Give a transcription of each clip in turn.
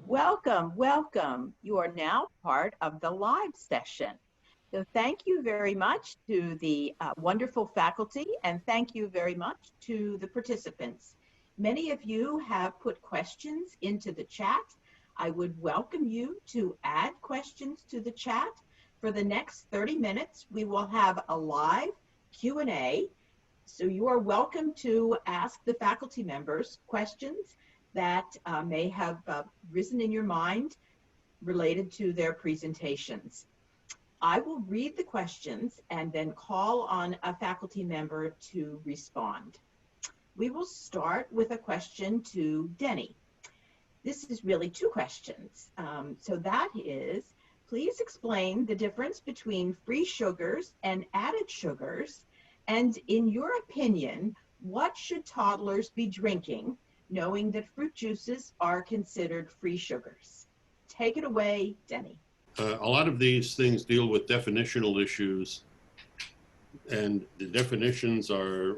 Welcome, welcome. You are now part of the live session. So thank you very much to the wonderful faculty, and thank you very much to the participants. Many of you have put questions into the chat. I would welcome you to add questions to the chat. For the next 30 minutes, we will have a live Q&A. So you are welcome to ask the faculty members questions that may have risen in your mind related to their presentations. I will read the questions and then call on a faculty member to respond. We will start with a question to Denny. This is really two questions. So that is, please explain the difference between free sugars and added sugars, and in your opinion, what should toddlers be drinking, knowing that fruit juices are considered free sugars? Take it away, Denny. A lot of these things deal with definitional issues, and the definitions are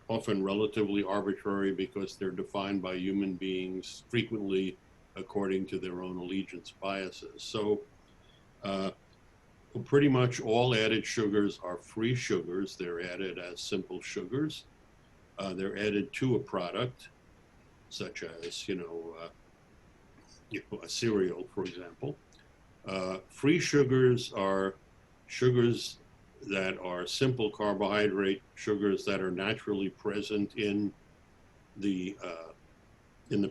often relatively arbitrary because they're defined by human beings frequently according to their own allegiance biases. So pretty much all added sugars are free sugars. They're added as simple sugars. They're added to a product, such as, a cereal, for example. Free sugars are sugars that are simple carbohydrate sugars that are naturally present in the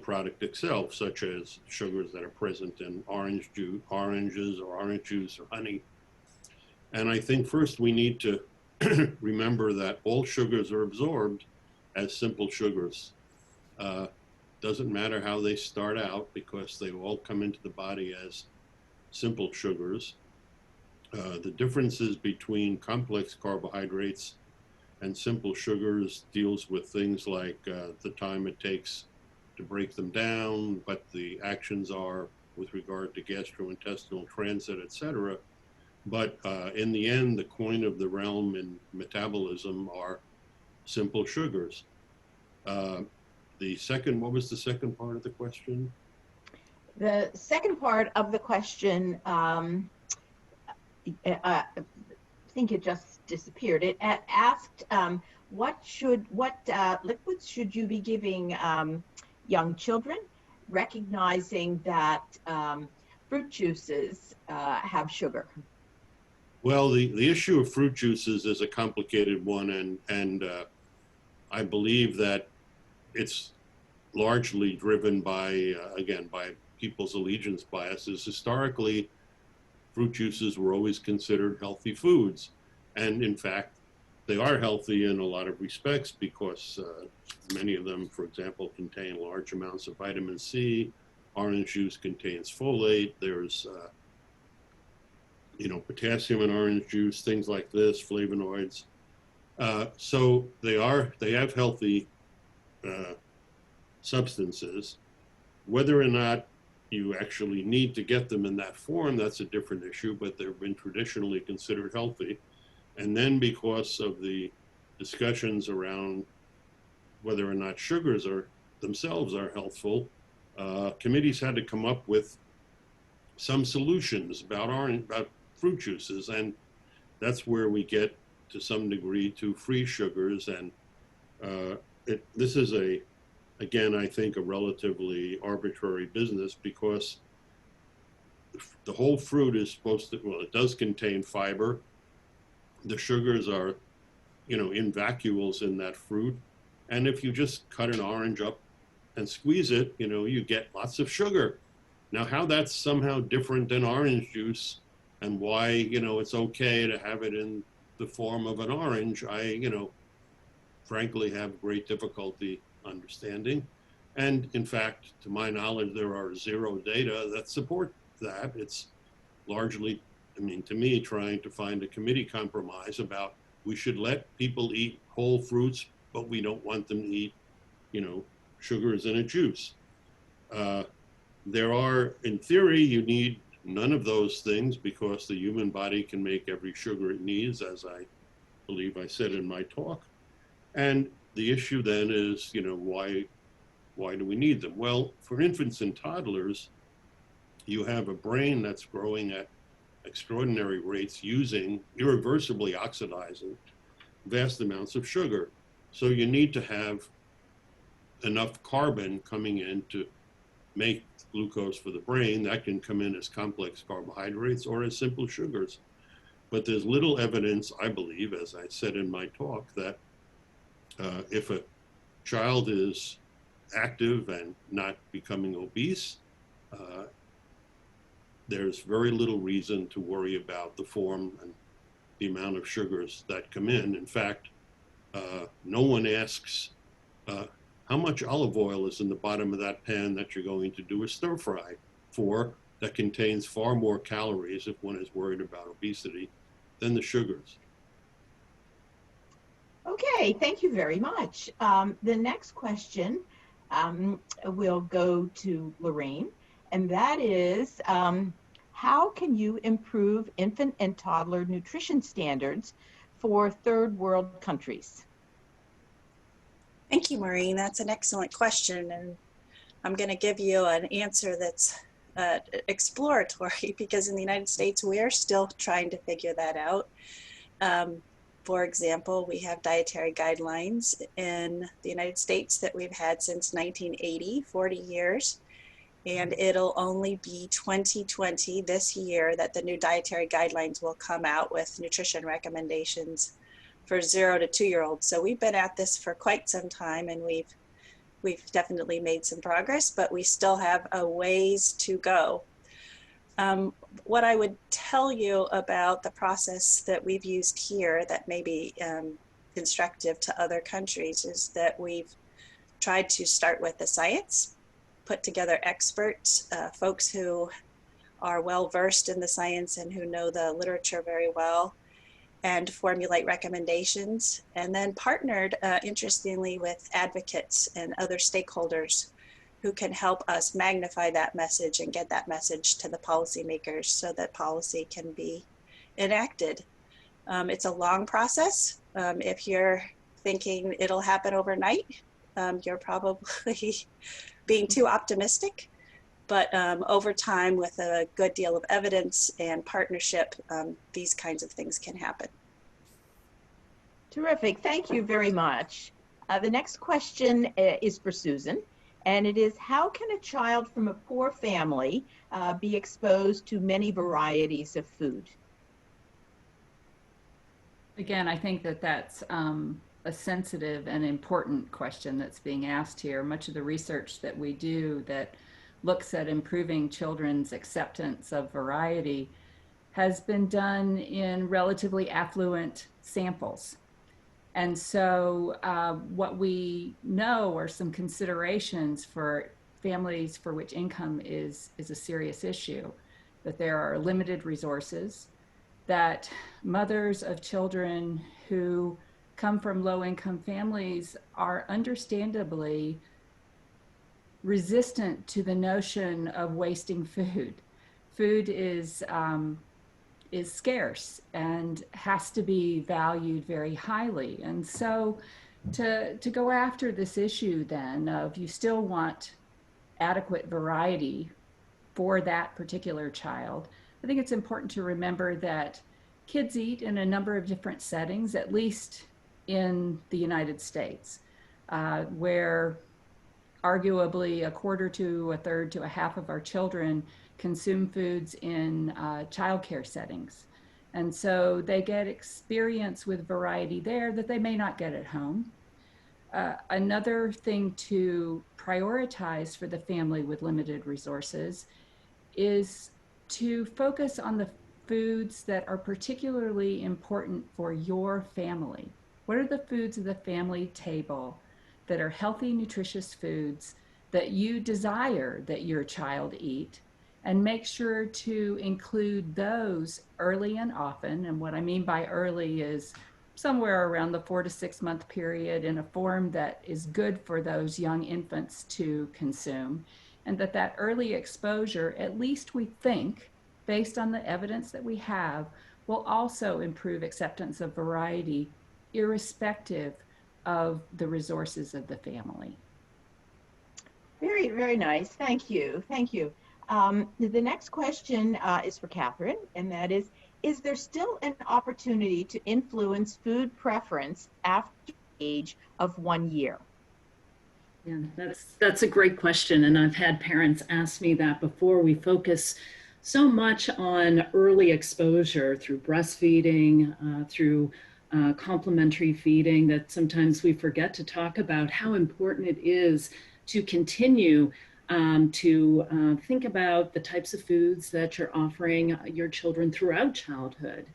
product itself, such as sugars that are present in oranges or orange juice or honey. And I think first we need to remember that all sugars are absorbed as simple sugars. Doesn't matter how they start out because they all come into the body as simple sugars. The differences between complex carbohydrates and simple sugars deals with things like the time it takes to break them down, what the actions are with regard to gastrointestinal transit, etc. But in the end, the coin of the realm in metabolism are simple sugars. What was the second part of the question? The second part of the question, I think it just disappeared. It asked, what liquids should you be giving young children, recognizing that fruit juices have sugar? Well, the issue of fruit juices is a complicated one, and I believe that it's largely driven by, again, by people's allegiance biases. Historically, fruit juices were always considered healthy foods. And in fact, they are healthy in a lot of respects because many of them, for example, contain large amounts of vitamin C. Orange juice contains folate. There's, potassium in orange juice, things like this, flavonoids. So they have healthy substances. Whether or not you actually need to get them in that form, that's a different issue, but they've been traditionally considered healthy. And then because of the discussions around whether or not sugars themselves are healthful, committees had to come up with some solutions about fruit juices, and that's where we get to some degree to free sugars. And this is again, I think a relatively arbitrary business because the whole fruit is supposed to, well, it does contain fiber. The sugars are, in vacuoles in that fruit. And if you just cut an orange up and squeeze it, you get lots of sugar. Now, how that's somehow different than orange juice and why, it's okay to have it in the form of an orange, I, frankly have great difficulty understanding. And in fact, to my knowledge, there are zero data that support that. It's largely, to me, trying to find a committee compromise about we should let people eat whole fruits, but we don't want them to eat, sugars in a juice. There are, in theory, you need none of those things because the human body can make every sugar it needs, as I believe I said in my talk. And the issue then is, why do we need them? Well, for infants and toddlers, you have a brain that's growing at extraordinary rates using irreversibly oxidizing vast amounts of sugar. So you need to have enough carbon coming in to make glucose for the brain. That can come in as complex carbohydrates or as simple sugars. But there's little evidence, I believe, as I said in my talk, that if a child is active and not becoming obese, there's very little reason to worry about the form and the amount of sugars that come in. In fact, no one asks how much olive oil is in the bottom of that pan that you're going to do a stir fry for that contains far more calories, if one is worried about obesity, than the sugars. Okay, thank you very much. The next question will go to Lorraine, and that is, how can you improve infant and toddler nutrition standards for third world countries? Thank you, Maureen. That's an excellent question, and I'm going to give you an answer that's exploratory, because in the United States, we're still trying to figure that out. For example, we have dietary guidelines in the United States that we've had since 1980, 40 years, and it'll only be 2020, this year, that the new dietary guidelines will come out with nutrition recommendations for 0 to 2-year-olds. So we've been at this for quite some time, and we've definitely made some progress, but we still have a ways to go. What I would tell you about the process that we've used here that may be instructive to other countries is that we've tried to start with the science, put together experts, folks who are well versed in the science and who know the literature very well, and formulate recommendations, and then partnered, interestingly, with advocates and other stakeholders who can help us magnify that message and get that message to the policymakers so that policy can be enacted. It's a long process. If you're thinking it'll happen overnight, you're probably being too optimistic. But over time, with a good deal of evidence and partnership, these kinds of things can happen. Terrific. Thank you very much. The next question is for Susan, and it is, how can a child from a poor family be exposed to many varieties of food? Again, I think that that's a sensitive and important question that's being asked here. Much of the research that we do that looks at improving children's acceptance of variety has been done in relatively affluent samples. And so what we know are some considerations for families for which income is a serious issue, that there are limited resources, that mothers of children who come from low-income families are understandably resistant to the notion of wasting food. Food is scarce and has to be valued very highly. And so to go after this issue then of you still want adequate variety for that particular child, I think it's important to remember that kids eat in a number of different settings, at least in the United States, where arguably a quarter to a third to a half of our children consume foods in childcare settings. And so they get experience with variety there that they may not get at home. Another thing to prioritize for the family with limited resources is to focus on the foods that are particularly important for your family. What are the foods at the family table that are healthy, nutritious foods that you desire that your child eat, and make sure to include those early and often. And what I mean by early is somewhere around the 4 to 6 month period in a form that is good for those young infants to consume. And that early exposure, at least we think, based on the evidence that we have, will also improve acceptance of variety, irrespective of the resources of the family. Very, very nice. Thank you. Thank you. The next question is for Catherine, and that is there still an opportunity to influence food preference after the age of 1 year? Yeah, that's a great question. And I've had parents ask me that before. We focus so much on early exposure through breastfeeding, through complementary feeding, that sometimes we forget to talk about how important it is to continue to think about the types of foods that you're offering your children throughout childhood.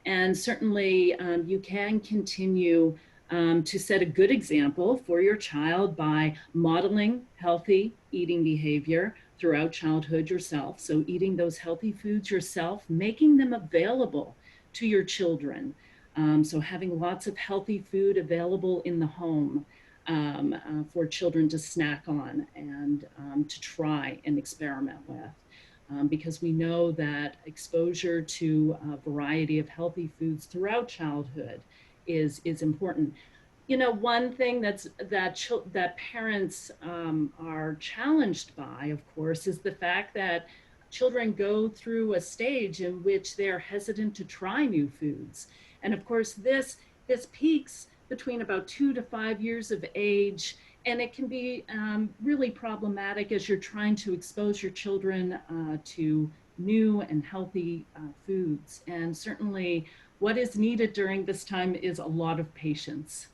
And certainly you can continue to set a good example for your child by modeling healthy eating behavior throughout childhood yourself. So eating those healthy foods yourself, making them available to your children. So having lots of healthy food available in the home for children to snack on and to try and experiment with. Because we know that exposure to a variety of healthy foods throughout childhood is important. You know, one thing that parents are challenged by, of course, is the fact that children go through a stage in which they're hesitant to try new foods. And of course, this peaks between about 2 to 5 years of age, and it can be really problematic as you're trying to expose your children to new and healthy foods. And certainly what is needed during this time is a lot of patience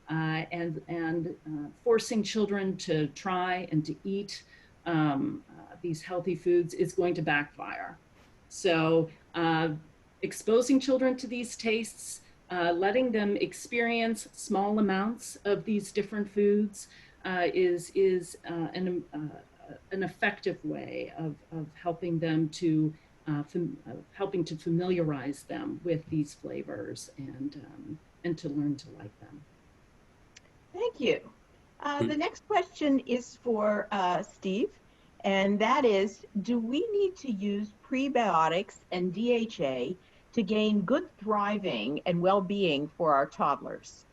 and forcing children to try and to eat these healthy foods is going to backfire. So exposing children to these tastes, letting them experience small amounts of these different foods is an effective way of helping them to helping to familiarize them with these flavors and to learn to like them. Thank you. The next question is for Steve, and that is, do we need to use prebiotics and DHA to gain good thriving and well-being for our toddlers?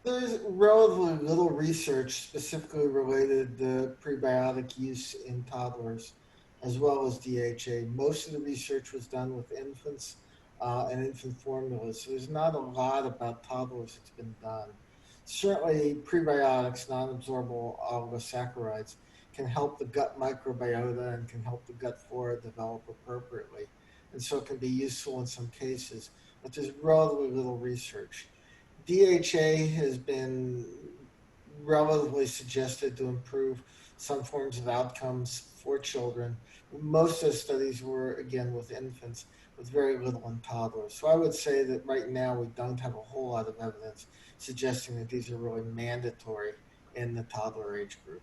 There's relatively little research specifically related to prebiotic use in toddlers, as well as DHA. Most of the research was done with infants and infant formulas, so there's not a lot about toddlers that's been done. Certainly, prebiotics, non-absorbable oligosaccharides, can help the gut microbiota and can help the gut flora develop appropriately. And so it can be useful in some cases, but there's relatively little research. DHA has been relatively suggested to improve some forms of outcomes for children. Most of the studies were, again, with infants, with very little in toddlers. So I would say that right now we don't have a whole lot of evidence suggesting that these are really mandatory in the toddler age group.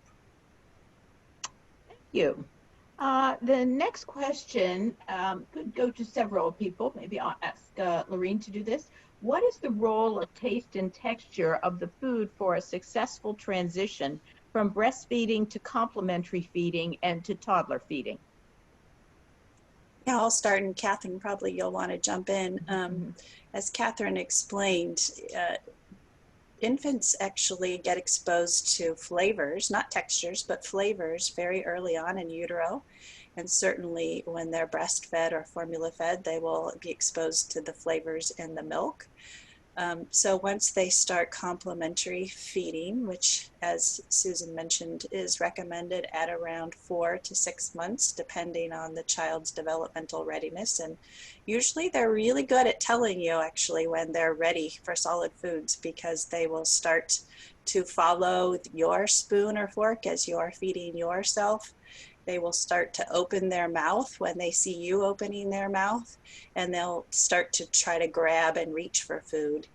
Thank you. The next question could go to several people. Maybe I'll ask Lorene to do this. What is the role of taste and texture of the food for a successful transition from breastfeeding to complementary feeding and to toddler feeding? Yeah, I'll start, and Catherine, probably you'll want to jump in. As Catherine explained, infants actually get exposed to flavors, not textures, but flavors very early on in utero. And certainly when they're breastfed or formula fed, they will be exposed to the flavors in the milk. So once they start complementary feeding, which, as Susan mentioned, is recommended at around 4 to 6 months, depending on the child's developmental readiness. And usually they're really good at telling you actually when they're ready for solid foods, because they will start to follow your spoon or fork as you're feeding yourself. They will start to open their mouth when they see you opening their mouth, and they'll start to try to grab and reach for food.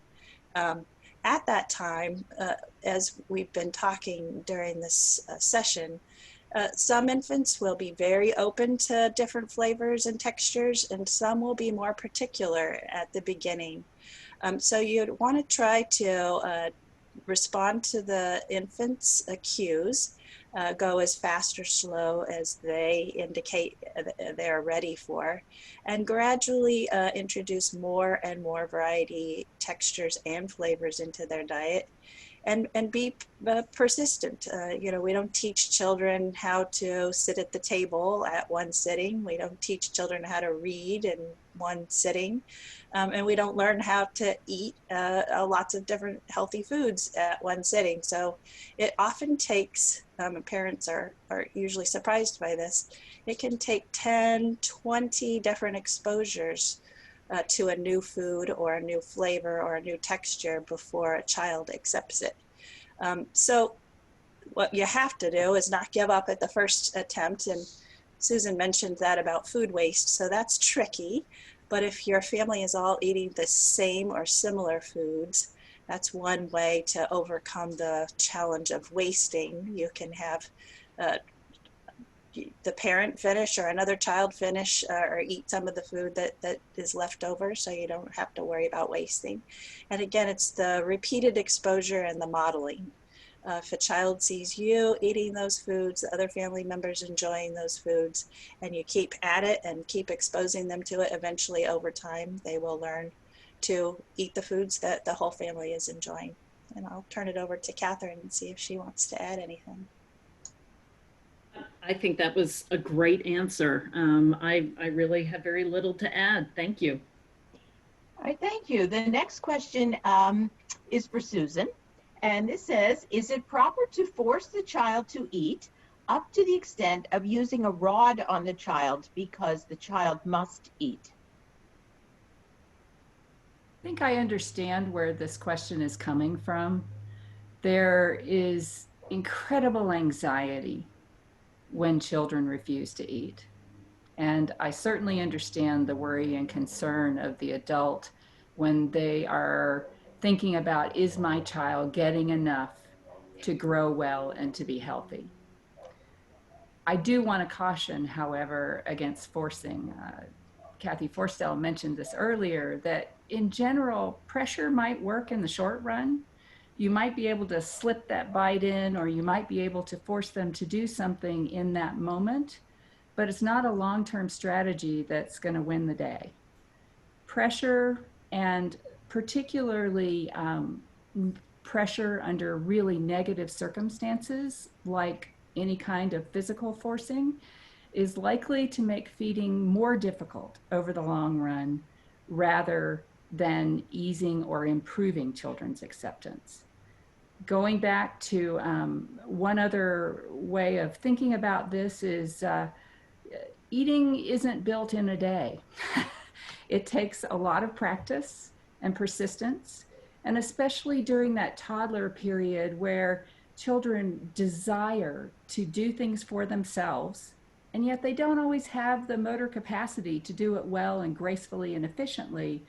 At that time, as we've been talking during this session, some infants will be very open to different flavors and textures, and some will be more particular at the beginning. So you'd want to try to respond to the infant's cues. Go as fast or slow as they indicate they're ready for, and gradually introduce more and more variety, textures, and flavors into their diet. and be persistent. You know, we don't teach children how to sit at the table at one sitting. We don't teach children how to read in one sitting. And we don't learn how to eat lots of different healthy foods at one sitting. So it often takes, and parents are usually surprised by this, it can take 10, 20 different exposures to a new food or a new flavor or a new texture before a child accepts it. So what you have to do is not give up at the first attempt. And Susan mentioned that about food waste. So that's tricky. But if your family is all eating the same or similar foods, that's one way to overcome the challenge of wasting. You can have the parent finish or another child finish or eat some of the food that is left over, so you don't have to worry about wasting. And again, it's the repeated exposure and the modeling. If a child sees you eating those foods, the other family members enjoying those foods, and you keep at it and keep exposing them to it, eventually over time they will learn to eat the foods that the whole family is enjoying. And I'll turn it over to Catherine and see if she wants to add anything. I think that was a great answer. I really have very little to add. Thank you. All right, thank you. The next question is for Susan. And this says, is it proper to force the child to eat up to the extent of using a rod on the child because the child must eat? I think I understand where this question is coming from. There is incredible anxiety when children refuse to eat. And I certainly understand the worry and concern of the adult when they are thinking about, is my child getting enough to grow well and to be healthy? I do want to caution, however, against forcing. Kathy Forstell mentioned this earlier, that in general, pressure might work in the short run. You might be able to slip that bite in, or you might be able to force them to do something in that moment, but it's not a long-term strategy that's going to win the day. Pressure, and particularly pressure under really negative circumstances, like any kind of physical forcing, is likely to make feeding more difficult over the long run rather than easing or improving children's acceptance. Going back to one other way of thinking about this is eating isn't built in a day. It takes a lot of practice and persistence, and especially during that toddler period where children desire to do things for themselves, and yet they don't always have the motor capacity to do it well and gracefully and efficiently.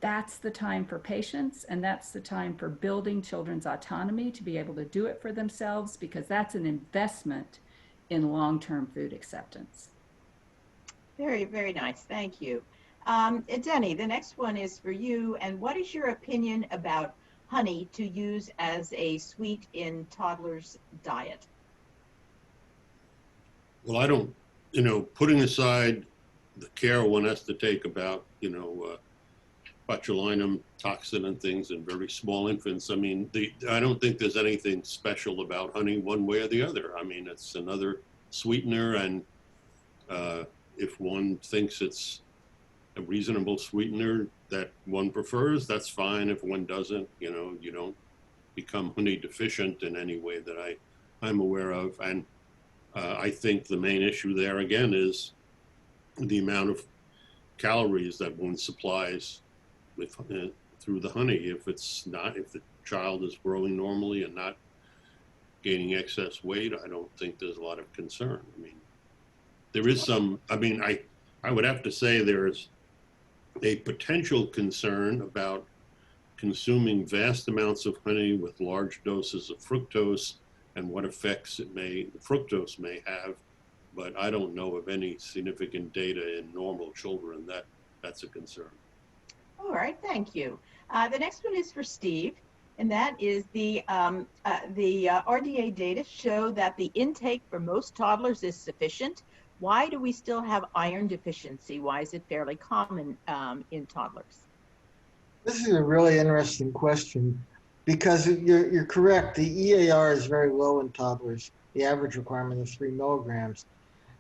That's the time for patience, and that's the time for building children's autonomy to be able to do it for themselves, because that's an investment in long-term food acceptance. Very, very nice. Thank you. Denny, the next one is for you. And what is your opinion about honey to use as a sweet in toddlers' diet? Well, I don't, putting aside the care one has to take about, botulinum toxin and things in very small infants. I mean, I don't think there's anything special about honey one way or the other. I mean, it's another sweetener, and if one thinks it's a reasonable sweetener that one prefers, that's fine. If one doesn't, you don't become honey deficient in any way that I'm aware of. And I think the main issue there, again, is the amount of calories that one supplies with through the honey. If the child is growing normally and not gaining excess weight, I don't think there's a lot of concern. I mean, there is some, I would have to say there's a potential concern about consuming vast amounts of honey with large doses of fructose and what effects fructose may have, but I don't know of any significant data in normal children that's a concern. All right, thank you. The next one is for Steve, and that is the RDA data show that the intake for most toddlers is sufficient. Why do we still have iron deficiency? Why is it fairly common in toddlers? This is a really interesting question. Because you're correct. The EAR is very low in toddlers. The average requirement is 3 milligrams.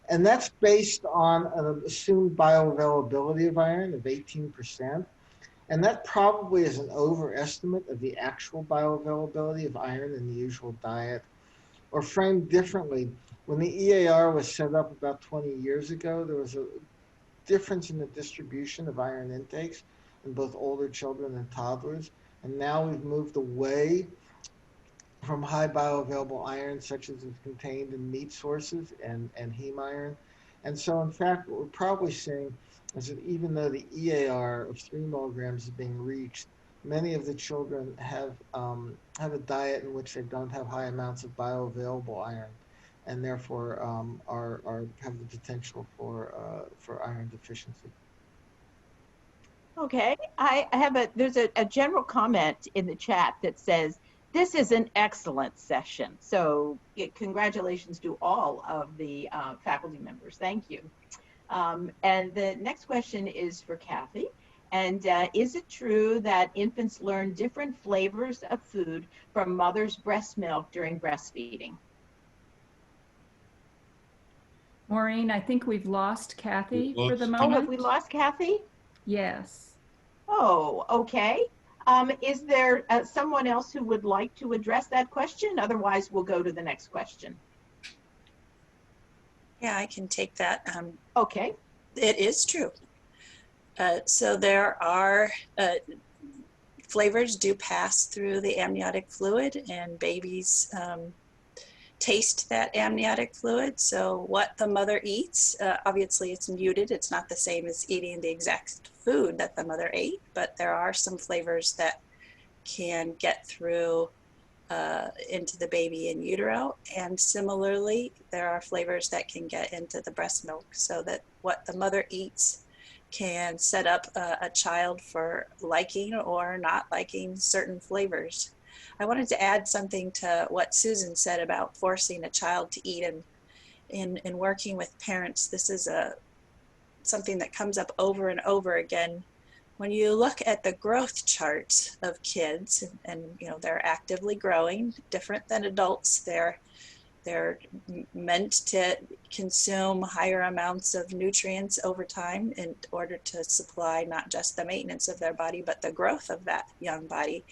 And that's based on an assumed bioavailability of iron of 18%. And that probably is an overestimate of the actual bioavailability of iron in the usual diet. Or framed differently, when the EAR was set up about 20 years ago, there was a difference in the distribution of iron intakes in both older children and toddlers. And now we've moved away from high bioavailable iron, such as is contained in meat sources and heme iron. And so, in fact, what we're probably seeing is that even though the EAR of 3 milligrams is being reached, many of the children have a diet in which they don't have high amounts of bioavailable iron, and therefore have the potential for iron deficiency. Okay, I have there's a general comment in the chat that says, this is an excellent session. So congratulations to all of the faculty members. Thank you. And the next question is for Kathy. And is it true that infants learn different flavors of food from mother's breast milk during breastfeeding? Maureen, I think we've lost Kathy for the moment. Oh, have we lost Kathy? Yes. Oh, okay. Is there someone else who would like to address that question? Otherwise, we'll go to the next question. Yeah, I can take that. Okay. It is true. So there are flavors do pass through the amniotic fluid, and babies taste that amniotic fluid. So what the mother eats, obviously it's muted. It's not the same as eating the exact food that the mother ate, but there are some flavors that can get through into the baby in utero. And similarly, there are flavors that can get into the breast milk, so that what the mother eats can set up a child for liking or not liking certain flavors. I wanted to add something to what Susan said about forcing a child to eat, and in working with parents, this is something that comes up over and over again. When you look at the growth charts of kids, and you know they're actively growing, different than adults, they're meant to consume higher amounts of nutrients over time in order to supply not just the maintenance of their body, but the growth of that young body.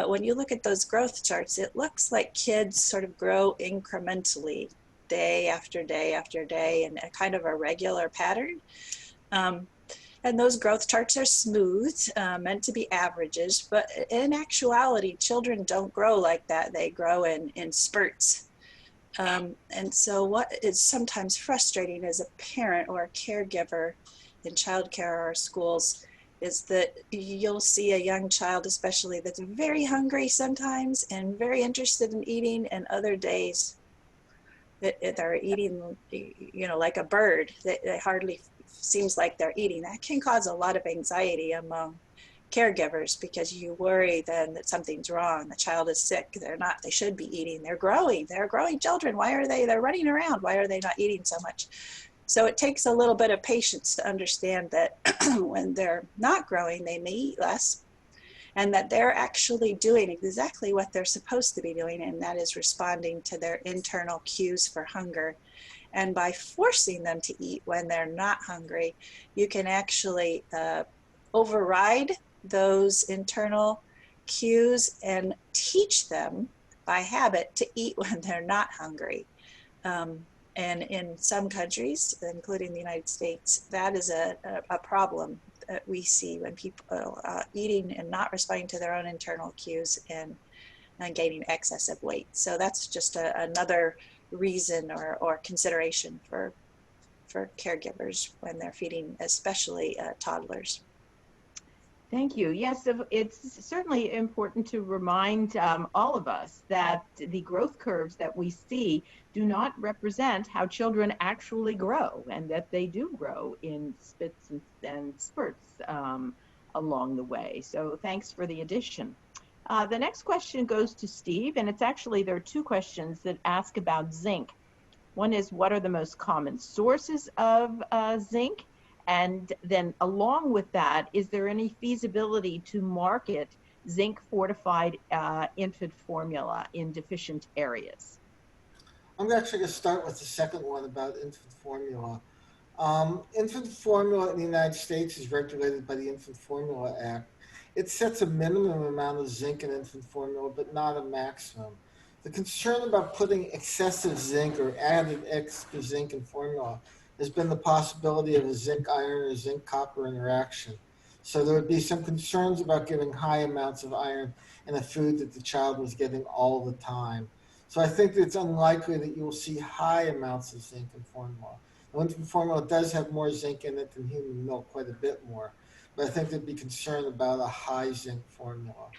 When you look at those growth charts, it looks like kids sort of grow incrementally, day after day after day, in a kind of a regular pattern. And those growth charts are smooth, meant to be averages, but in actuality, children don't grow like that. They grow in spurts. And so what is sometimes frustrating as a parent or a caregiver in childcare or schools is that you'll see a young child, especially, that's very hungry sometimes and very interested in eating, and other days they're eating, you know, like a bird. They hardly seems like they're eating. That can cause a lot of anxiety among caregivers, because you worry then that something's wrong. The child is sick. They should be eating. They're growing children. Why are they're running around? Why are they not eating so much? So it takes a little bit of patience to understand that when they're not growing, they may eat less, and that they're actually doing exactly what they're supposed to be doing, and that is responding to their internal cues for hunger. And by forcing them to eat when they're not hungry, you can actually override those internal cues and teach them by habit to eat when they're not hungry. And in some countries, including the United States, that is a problem that we see when people eating and not responding to their own internal cues and gaining excessive weight. So that's just another reason or consideration for caregivers when they're feeding, especially toddlers. Thank you. Yes, it's certainly important to remind all of us that the growth curves that we see do not represent how children actually grow, and that they do grow in spits and spurts along the way. So thanks for the addition. The next question goes to Steve, and there are two questions that ask about zinc. One is, what are the most common sources of zinc? And then along with that, is there any feasibility to market zinc fortified infant formula in deficient areas? I'm actually going to start with the second one about infant formula. Infant formula in the United States is regulated by the Infant Formula Act. It sets a minimum amount of zinc in infant formula, but not a maximum. The concern about putting excessive zinc or added extra zinc in formula has been the possibility of a zinc iron or zinc copper interaction. So there would be some concerns about giving high amounts of iron in a food that the child was getting all the time. So I think that it's unlikely that you will see high amounts of zinc in formula. Infant formula does have more zinc in it than human milk, quite a bit more. But I think there'd be concern about a high zinc formula.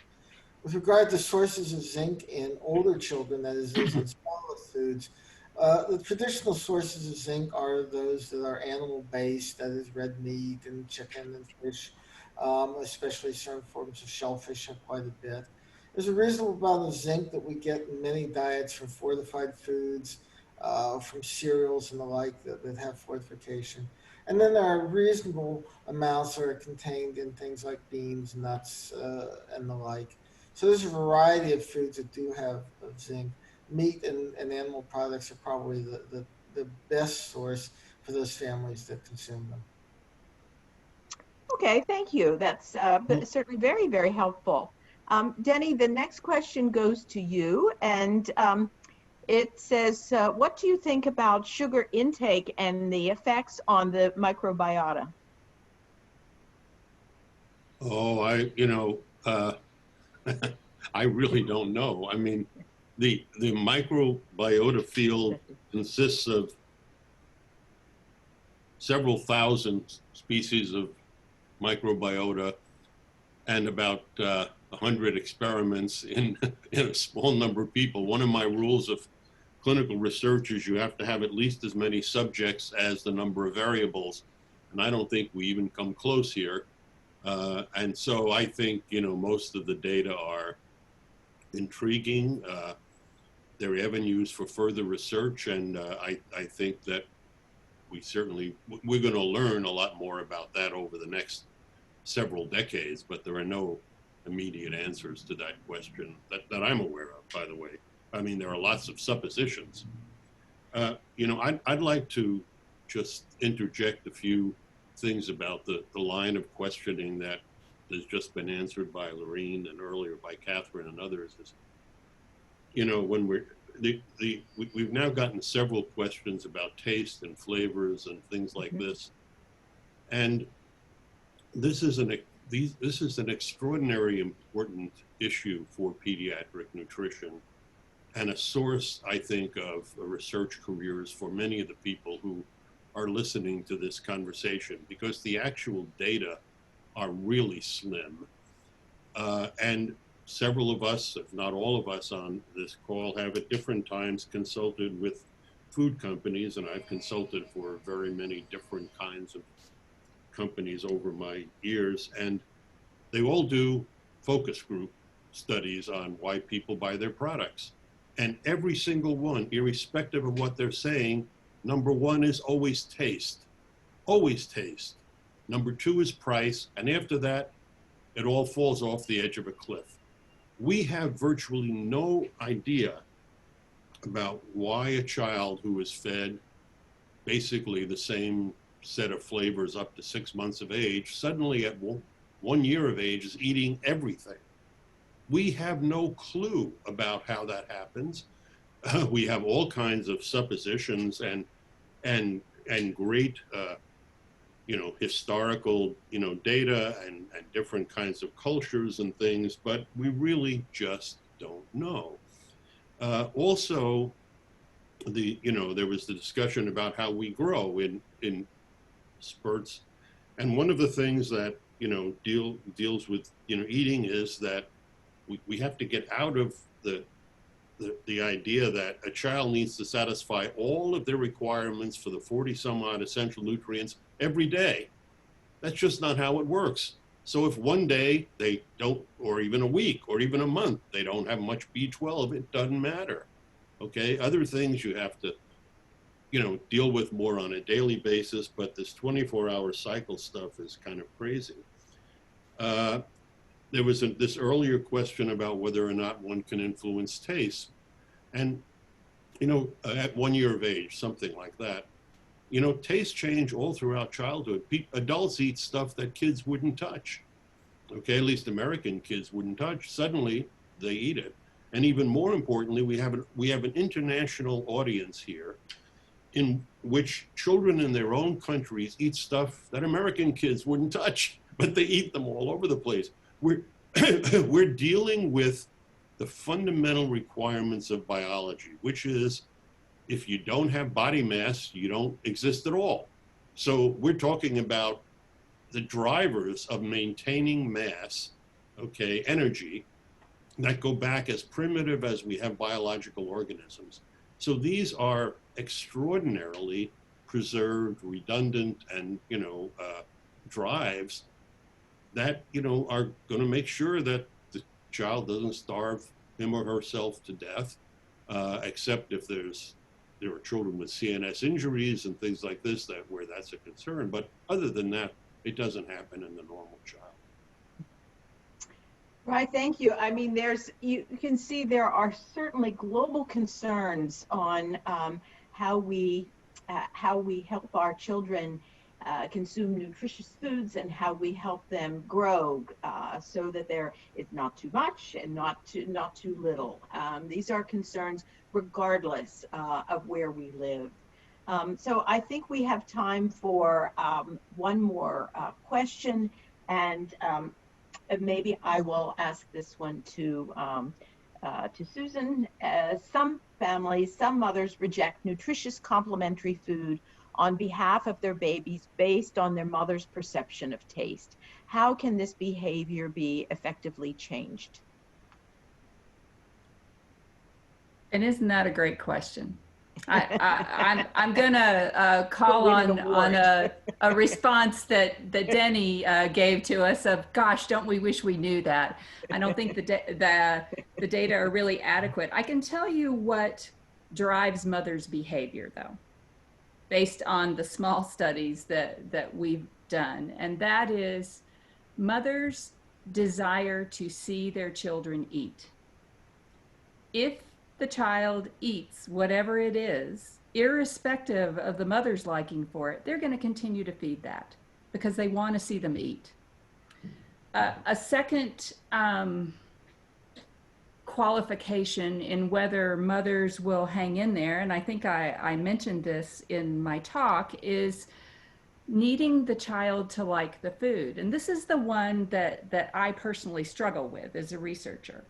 With regard to sources of zinc in older children, that is those on solid foods, the traditional sources of zinc are those that are animal-based, that is red meat and chicken and fish, especially certain forms of shellfish have quite a bit. There's a reasonable amount of zinc that we get in many diets from fortified foods, from cereals and the like that have fortification. And then there are reasonable amounts that are contained in things like beans, nuts, and the like. So there's a variety of foods that do have zinc. Meat and animal products are probably the best source for those families that consume them. Okay, thank you. That's certainly very, very helpful. Denny, the next question goes to you, and it says, what do you think about sugar intake and the effects on the microbiota? Oh, I really don't know. I mean, the microbiota field consists of several thousand species of microbiota and about 100 experiments in a small number of people. One of my rules of clinical research is you have to have at least as many subjects as the number of variables, and I don't think we even come close here. And so I think, most of the data are intriguing. They're avenues for further research, and I think that we're going to learn a lot more about that over the next several decades, but there are no immediate answers to that question that I'm aware of, by the way. I mean, there are lots of suppositions. I'd like to just interject a few things about the line of questioning that has just been answered by Lorene and earlier by Catherine and others. Is, when we've now gotten several questions about taste and flavors and things like this, and this is an extraordinary important issue for pediatric nutrition, and a source, I think, of research careers for many of the people who are listening to this conversation, because the actual data are really slim. And several of us, if not all of us on this call, have at different times consulted with food companies, and I've consulted for very many different kinds of companies over my years, and they all do focus group studies on why people buy their products. And every single one, irrespective of what they're saying, number one is always taste. Always taste. Number two is price. And after that, it all falls off the edge of a cliff. We have virtually no idea about why a child who is fed basically the same set of flavors up to 6 months of age, suddenly at 1 year of age is eating everything. We have no clue about how that happens. We have all kinds of suppositions and great, historical, data and different kinds of cultures and things, but we really just don't know. Also, there was the discussion about how we grow in spurts, and one of the things that deals with eating is that we have to get out of the idea that a child needs to satisfy all of their requirements for the 40 some odd essential nutrients every day. That's just not how it works. So if one day they don't, or even a week, or even a month, they don't have much B12, it doesn't matter. Okay, other things you have to deal with more on a daily basis, but this 24-hour cycle stuff is kind of crazy. there was this earlier question about whether or not one can influence taste. And, you know, at 1 year of age, something like that, you know, tastes change all throughout childhood. Adults eat stuff that kids wouldn't touch. Okay, at least American kids wouldn't touch. Suddenly, they eat it. And even more importantly, we have an international audience here in which children in their own countries eat stuff that American kids wouldn't touch, but they eat them all over the place. We're dealing with the fundamental requirements of biology, which is if you don't have body mass, you don't exist at all. So we're talking about the drivers of maintaining mass, okay, energy, that go back as primitive as we have biological organisms. So these are extraordinarily preserved, redundant, and, you know, drives that, you know, are going to make sure that the child doesn't starve him or herself to death, except if there are children with CNS injuries and things like this where that's a concern. But other than that, it doesn't happen in the normal child. Right, thank you. I mean, you can see there are certainly global concerns on how we help our children consume nutritious foods and how we help them grow so that there is not too much and not too little. These are concerns regardless of where we live. So I think we have time for one more question, and maybe I will ask this one to Susan. Some families, some mothers reject nutritious complementary food on behalf of their babies based on their mother's perception of taste. How can this behavior be effectively changed? And isn't that a great question? I'm gonna call on a response that Denny gave to us of, gosh, don't we wish we knew that? I don't think the data are really adequate. I can tell you what drives mothers' behavior, though, based on the small studies that we've done, and that is mothers' desire to see their children eat. If the child eats whatever it is, irrespective of the mother's liking for it, they're going to continue to feed that because they want to see them eat. A second qualification in whether mothers will hang in there, and I think I mentioned this in my talk, is needing the child to like the food. And this is the one that I personally struggle with as a researcher.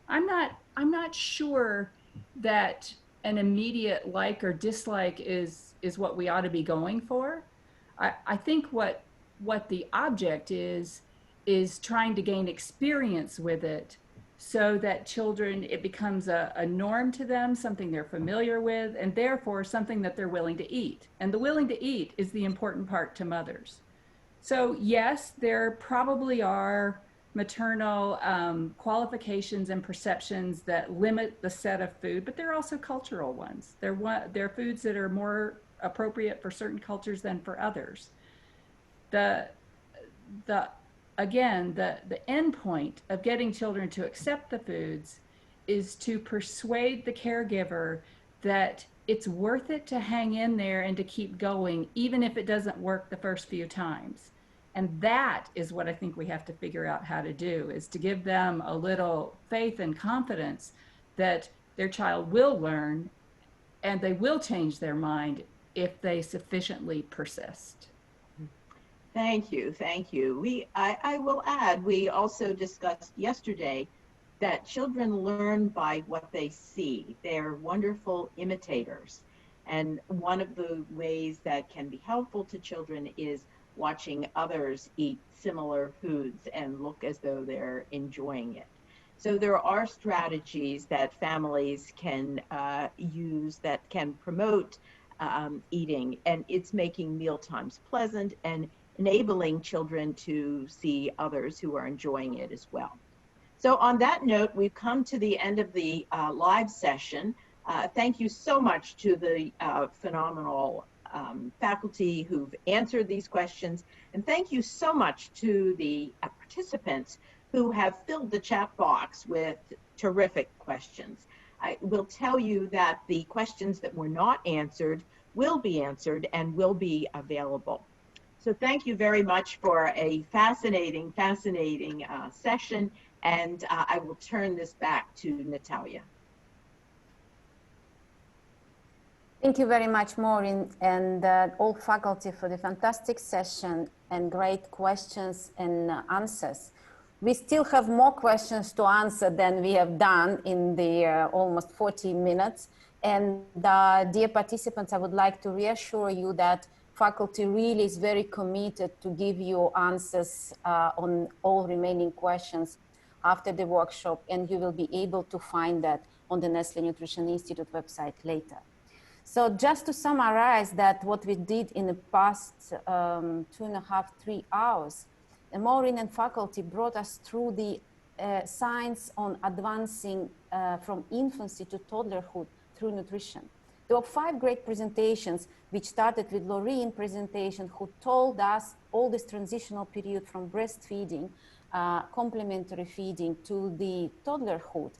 I'm not sure that an immediate like or dislike is what we ought to be going for. I think what the object is trying to gain experience with it so that children, it becomes a norm to them, something they're familiar with, and therefore something that they're willing to eat. And the willing to eat is the important part to mothers. So yes, there probably are maternal qualifications and perceptions that limit the set of food, but there are also cultural ones. There are foods that are more appropriate for certain cultures than for others. The end point of getting children to accept the foods is to persuade the caregiver that it's worth it to hang in there and to keep going, even if it doesn't work the first few times. And that is what I think we have to figure out how to do, is to give them a little faith and confidence that their child will learn and they will change their mind if they sufficiently persist. Thank you, thank you. I will add, we also discussed yesterday that children learn by what they see. They're wonderful imitators. And one of the ways that can be helpful to children is watching others eat similar foods and look as though they're enjoying it. So there are strategies that families can use that can promote eating, and it's making mealtimes pleasant and enabling children to see others who are enjoying it as well. So on that note, we've come to the end of the live session. Thank you so much to the phenomenal faculty who've answered these questions. And thank you so much to the participants who have filled the chat box with terrific questions. I will tell you that the questions that were not answered will be answered and will be available. So thank you very much for a fascinating session, and I will turn this back to Natalia. Thank you very much, Maureen, and all faculty for the fantastic session and great questions and answers. We still have more questions to answer than we have done in the almost 40 minutes. And dear participants, I would like to reassure you that faculty really is very committed to give you answers on all remaining questions after the workshop, and you will be able to find that on the Nestle Nutrition Institute website later. So just to summarize that what we did in the past 2.5, 3 hours, Maureen and faculty brought us through the science on advancing from infancy to toddlerhood through nutrition. There were 5 great presentations, which started with Lorraine's presentation, who told us all this transitional period from breastfeeding, complementary feeding to the toddlerhood.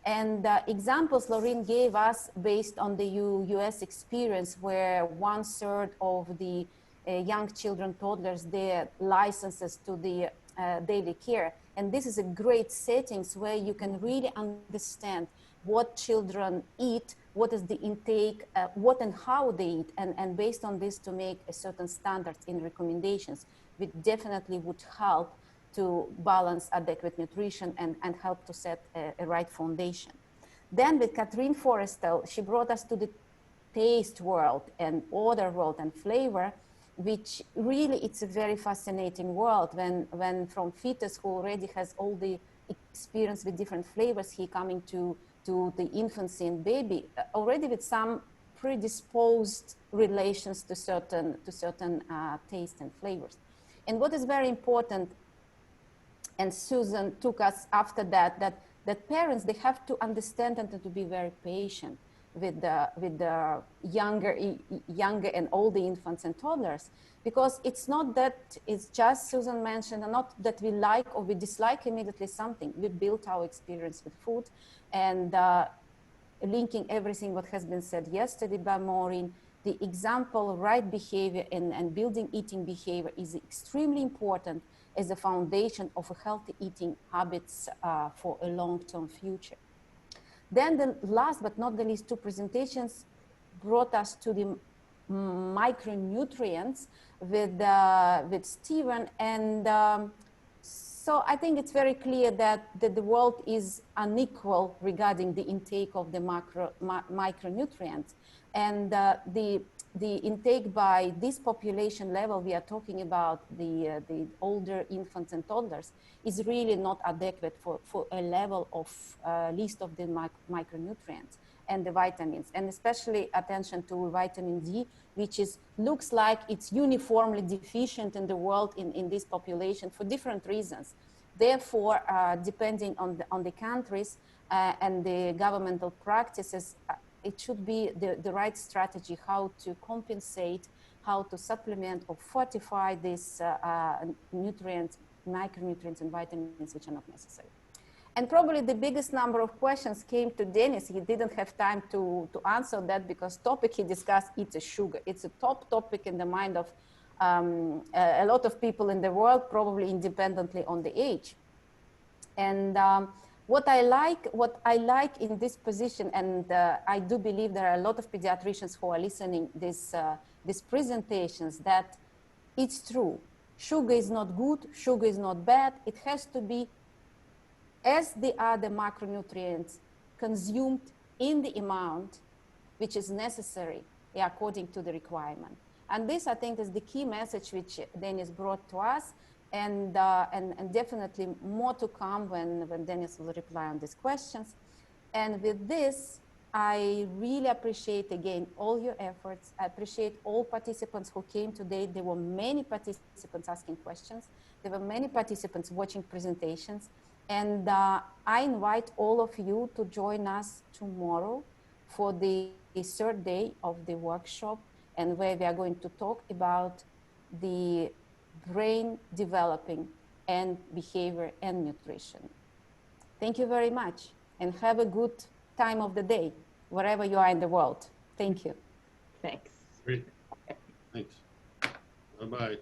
And examples Lorraine gave us based on the US experience, where 1/3 of the young children, toddlers, their licenses to the daily care. And this is a great settings where you can really understand what children eat, what is the intake, what and how they eat, and based on this to make a certain standards in recommendations, which definitely would help to balance adequate nutrition and help to set a right foundation. Then with Catherine Forrestal, she brought us to the taste world and odor world and flavor, which really it's a very fascinating world when from fetus who already has all the experience with different flavors, he coming to the infancy and baby, already with some predisposed relations to certain taste and flavors. And what is very important, and Susan took us after that, that parents, they have to understand and to be very patient with the younger and older infants and toddlers, because it's not that it's just, Susan mentioned, and not that we like or we dislike immediately something. We built our experience with food, and linking everything what has been said yesterday by Maureen, the example of right behavior and building eating behavior is extremely important as a foundation of a healthy eating habits for a long-term future. Then the last but not the least 2 presentations brought us to the micronutrients with Stephen. And so I think it's very clear that the world is unequal regarding the intake of the micronutrients. And the intake by this population level, we are talking about the older infants and toddlers, is really not adequate for a level of least of the micronutrients and the vitamins, and especially attention to vitamin D, which looks like it's uniformly deficient in the world in this population for different reasons. Therefore, depending on the countries and the governmental practices, it should be the right strategy how to compensate, how to supplement or fortify these nutrients, micronutrients and vitamins which are not necessary. And probably the biggest number of questions came to Dennis. He didn't have time to answer that because topic he discussed, it's a sugar. It's a top topic in the mind of a lot of people in the world, probably independently on the age. And what I like in this position, and I do believe there are a lot of pediatricians who are listening these presentations, that it's true. Sugar is not good, sugar is not bad. It has to be, as the other macronutrients, consumed in the amount which is necessary according to the requirement. And this, I think, is the key message which Dennis brought to us. And definitely more to come when Dennis will reply on these questions. And with this, I really appreciate, again, all your efforts. I appreciate all participants who came today. There were many participants asking questions. There were many participants watching presentations. And I invite all of you to join us tomorrow for the 3rd day of the workshop, and where we are going to talk about the brain developing and behavior and nutrition. Thank you very much, and have a good time of the day, wherever you are in the world. Thank you. Thanks. Great. Thanks. Bye-bye.